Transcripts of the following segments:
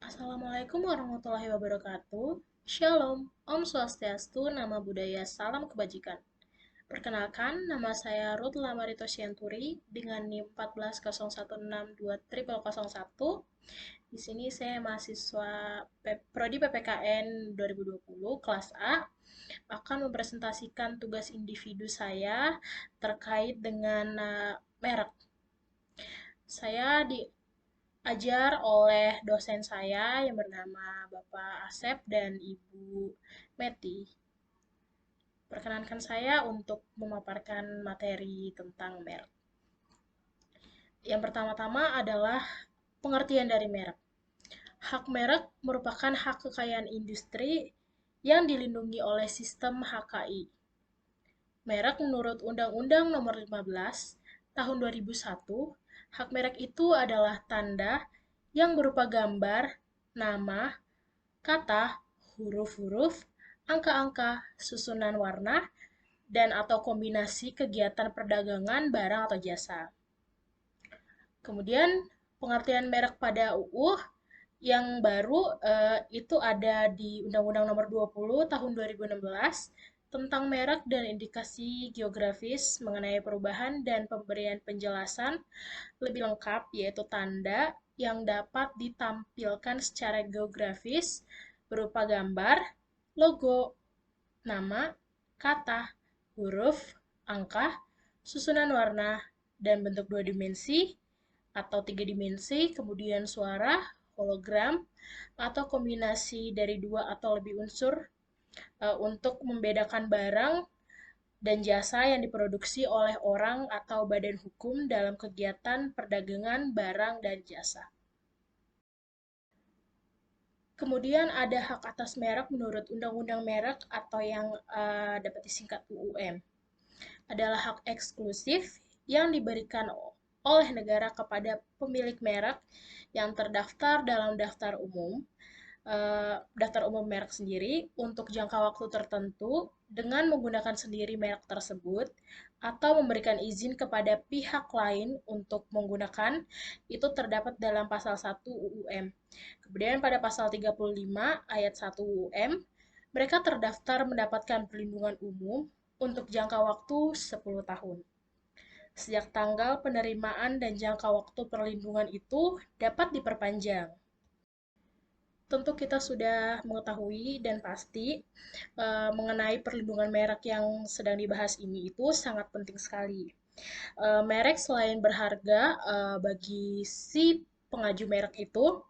Assalamualaikum warahmatullahi wabarakatuh. Shalom, Om Swastiastu, Nama Budaya, Salam Kebajikan. Perkenalkan, nama saya Ruth Lamarito Sianturi dengan NIM 14016230001. Di sini saya mahasiswa Prodi PPKN 2020 kelas A akan mempresentasikan tugas individu saya terkait dengan merek. Saya diajar oleh dosen saya yang bernama Bapak Asep dan Ibu Meti. Perkenankan saya untuk memaparkan materi tentang merek. Yang pertama-tama adalah pengertian dari merek. Hak merek merupakan hak kekayaan industri yang dilindungi oleh sistem HKI. Merek menurut Undang-Undang Nomor 15 Tahun 2001, hak merek itu adalah tanda yang berupa gambar, nama, kata, huruf-huruf, angka-angka, susunan warna, dan atau kombinasi kegiatan perdagangan barang atau jasa. Kemudian pengertian merek pada UU yang baru itu ada di Undang-Undang Nomor 20 Tahun 2016 tentang merek dan indikasi geografis mengenai perubahan dan pemberian penjelasan lebih lengkap, yaitu tanda yang dapat ditampilkan secara geografis berupa gambar, logo, nama, kata, huruf, angka, susunan warna, dan bentuk dua dimensi atau tiga dimensi, kemudian suara, hologram, atau kombinasi dari dua atau lebih unsur untuk membedakan barang dan jasa yang diproduksi oleh orang atau badan hukum dalam kegiatan perdagangan barang dan jasa. Kemudian ada hak atas merek menurut Undang-Undang Merek atau yang dapat disingkat UUM. Adalah hak eksklusif yang diberikan oleh negara kepada pemilik merek yang terdaftar dalam daftar umum merek sendiri untuk jangka waktu tertentu dengan menggunakan sendiri merek tersebut atau memberikan izin kepada pihak lain untuk menggunakan itu terdapat dalam pasal 1 UUM. Kemudian pada pasal 35 ayat 1 UUM, mereka terdaftar mendapatkan perlindungan umum untuk jangka waktu 10 tahun. Sejak tanggal penerimaan dan jangka waktu perlindungan itu dapat diperpanjang. Tentu kita sudah mengetahui dan pasti mengenai perlindungan merek yang sedang dibahas ini itu sangat penting sekali. Merek selain berharga bagi si pengaju merek itu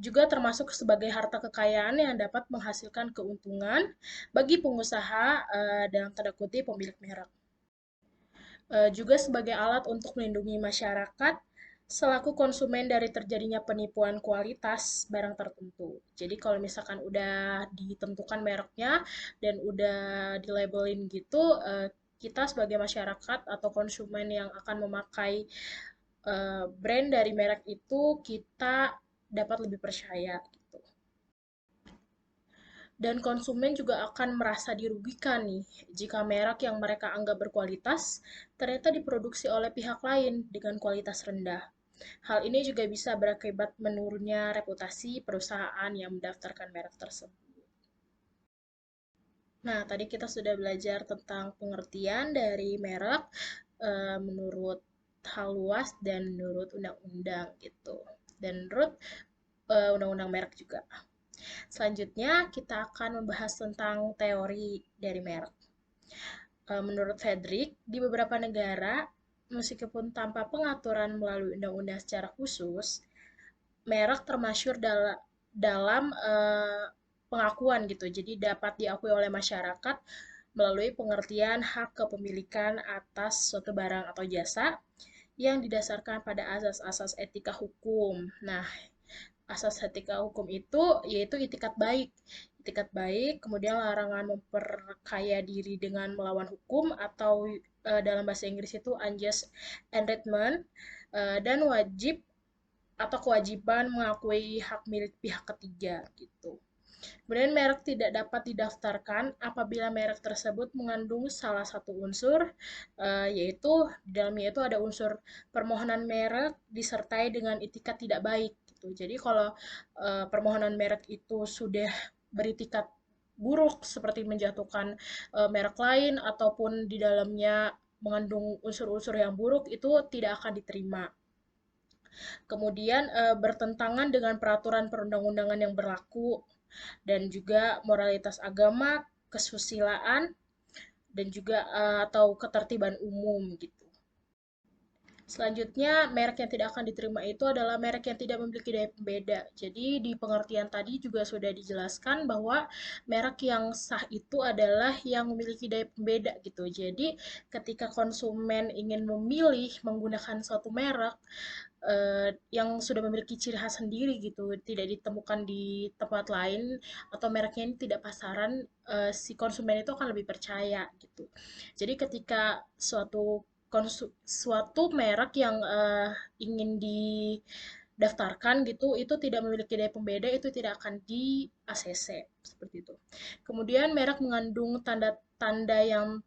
juga termasuk sebagai harta kekayaan yang dapat menghasilkan keuntungan bagi pengusaha dalam tanda kutip pemilik merek. Juga sebagai alat untuk melindungi masyarakat selaku konsumen dari terjadinya penipuan kualitas barang tertentu. Jadi kalau misalkan udah ditentukan mereknya dan udah dilabelin gitu, kita sebagai masyarakat atau konsumen yang akan memakai brand dari merek itu, kita dapat lebih percaya gitu. Dan konsumen juga akan merasa dirugikan nih jika merek yang mereka anggap berkualitas ternyata diproduksi oleh pihak lain dengan kualitas rendah. Hal ini juga bisa berakibat menurunnya reputasi perusahaan yang mendaftarkan merek tersebut. Nah, tadi kita sudah belajar tentang pengertian dari merek menurut hal luas dan menurut undang-undang gitu. Dan menurut undang-undang merek juga. Selanjutnya, kita akan membahas tentang teori dari merek. Menurut Frederick, di beberapa negara, meskipun tanpa pengaturan melalui undang-undang secara khusus, merek termasyur dalam pengakuan gitu. Jadi dapat diakui oleh masyarakat melalui pengertian hak kepemilikan atas suatu barang atau jasa yang didasarkan pada asas-asas etika hukum. Nah, asas etika hukum itu yaitu itikat baik. Itikat baik, kemudian larangan memperkaya diri dengan melawan hukum atau dalam bahasa Inggris itu unjust enrichment dan wajib atau kewajiban mengakui hak milik pihak ketiga gitu. Kemudian merek tidak dapat didaftarkan apabila merek tersebut mengandung salah satu unsur, yaitu di dalamnya itu ada unsur permohonan merek disertai dengan itikat tidak baik. gitu. Jadi kalau permohonan merek itu sudah beritikat buruk seperti menjatuhkan merek lain ataupun di dalamnya mengandung unsur-unsur yang buruk itu tidak akan diterima. Kemudian bertentangan dengan peraturan perundang-undangan yang berlaku dan juga moralitas agama, kesusilaan dan juga atau ketertiban umum gitu. Selanjutnya, merek yang tidak akan diterima itu adalah merek yang tidak memiliki daya pembeda. Jadi, di pengertian tadi juga sudah dijelaskan bahwa merek yang sah itu adalah yang memiliki daya pembeda gitu. Jadi, ketika konsumen ingin memilih menggunakan suatu merek yang sudah memiliki ciri khas sendiri gitu, tidak ditemukan di tempat lain atau mereknya ini tidak pasaran, si konsumen itu akan lebih percaya gitu. Jadi ketika suatu merek yang ingin didaftarkan gitu, itu tidak memiliki daya pembeda, itu tidak akan di ACC seperti itu. Kemudian merek mengandung tanda-tanda yang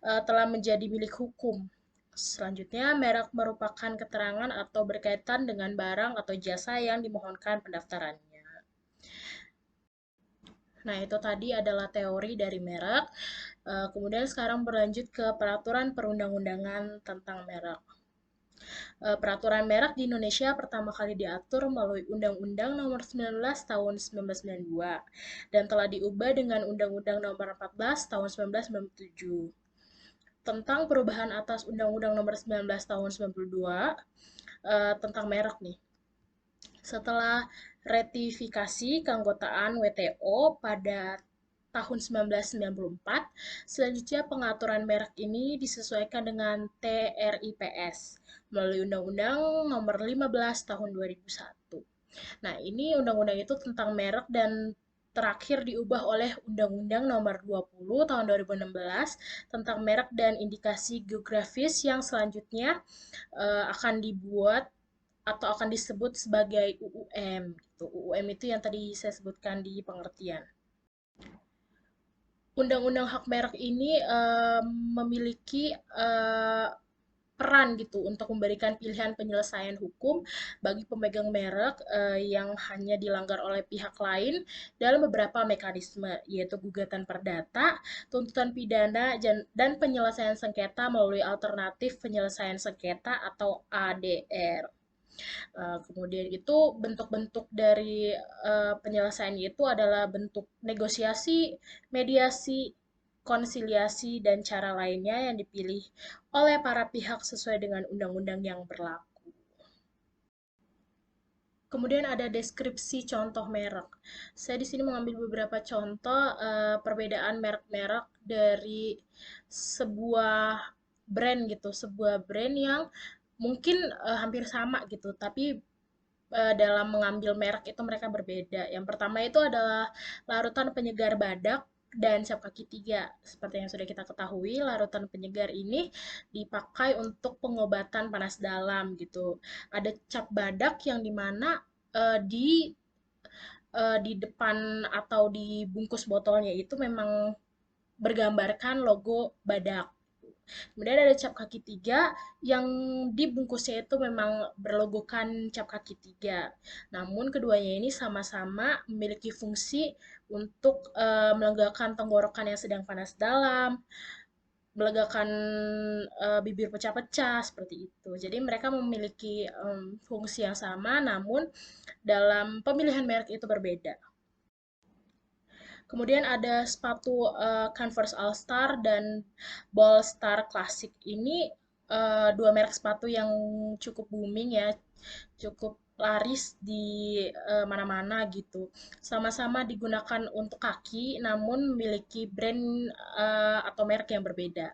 telah menjadi milik hukum. Selanjutnya, merek merupakan keterangan atau berkaitan dengan barang atau jasa yang dimohonkan pendaftarannya. Nah, itu tadi adalah teori dari merek. Kemudian sekarang berlanjut ke peraturan perundang-undangan tentang merek. Peraturan merek di Indonesia pertama kali diatur melalui Undang-Undang Nomor 19 Tahun 1992 dan telah diubah dengan Undang-Undang Nomor 14 Tahun 1997 tentang perubahan atas Undang-Undang Nomor 19 Tahun 92 tentang merek nih. Setelah ratifikasi keanggotaan WTO pada tahun 1994, selanjutnya pengaturan merek ini disesuaikan dengan TRIPS melalui Undang-Undang Nomor 15 Tahun 2001. Nah, ini undang-undang itu tentang merek dan terakhir diubah oleh Undang-Undang Nomor 20 Tahun 2016 tentang merek dan indikasi geografis yang selanjutnya akan dibuat atau akan disebut sebagai UUM gitu. UUM itu yang tadi saya sebutkan di pengertian. Undang-undang hak merek ini memiliki peran gitu untuk memberikan pilihan penyelesaian hukum bagi pemegang merek yang hanya dilanggar oleh pihak lain dalam beberapa mekanisme, yaitu gugatan perdata, tuntutan pidana, dan penyelesaian sengketa melalui alternatif penyelesaian sengketa atau ADR. Kemudian itu bentuk-bentuk dari penyelesaiannya itu adalah bentuk negosiasi, mediasi, konsiliasi, dan cara lainnya yang dipilih oleh para pihak sesuai dengan undang-undang yang berlaku. Kemudian ada deskripsi contoh merek. Saya di sini mengambil beberapa contoh perbedaan merek-merek dari sebuah brand gitu, sebuah brand yang mungkin hampir sama gitu, tapi dalam mengambil merek itu mereka berbeda. Yang pertama itu adalah larutan penyegar badak dan cap kaki tiga. Seperti yang sudah kita ketahui, larutan penyegar ini dipakai untuk pengobatan panas dalam gitu. Ada cap badak yang dimana di depan atau di bungkus botolnya itu memang bergambarkan logo badak. Kemudian ada cap kaki tiga yang dibungkusnya itu memang berlogokan cap kaki tiga. Namun keduanya ini sama-sama memiliki fungsi untuk melegakan tenggorokan yang sedang panas dalam, melegakan bibir pecah-pecah seperti itu. Jadi mereka memiliki fungsi yang sama, namun dalam pemilihan merek itu berbeda. Kemudian ada sepatu Converse All Star dan Ball Star Classic. Ini dua merek sepatu yang cukup booming ya, cukup laris di mana-mana gitu. Sama-sama digunakan untuk kaki, namun memiliki brand atau merek yang berbeda.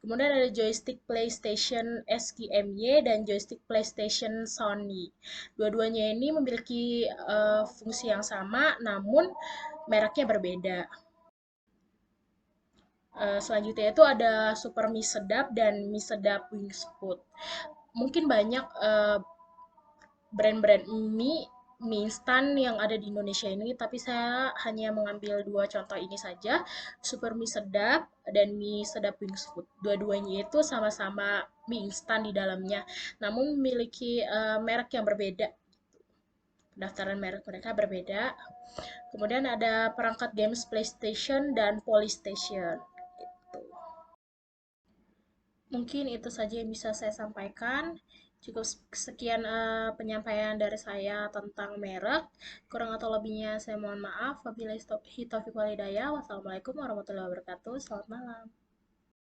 Kemudian ada joystick PlayStation SKMY dan joystick PlayStation Sony. Dua-duanya ini memiliki fungsi yang sama, namun mereknya berbeda. Selanjutnya itu ada Super Mie Sedap dan Mie Sedap Wings Food. Mungkin banyak brand-brand mie instan yang ada di Indonesia ini, tapi saya hanya mengambil dua contoh ini saja, Super Mie Sedap dan Mie Sedap Wings Food. Dua-duanya itu sama-sama mie instan di dalamnya, namun memiliki merek yang berbeda. pendaftaran merek mereka berbeda. Kemudian ada perangkat games PlayStation dan Polystation. Gitu. Mungkin itu saja yang bisa saya sampaikan. Cukup sekian penyampaian dari saya tentang merek. Kurang atau lebihnya saya mohon maaf. Wabillahi taufiq walhidayah. Wassalamualaikum warahmatullahi wabarakatuh. Selamat malam.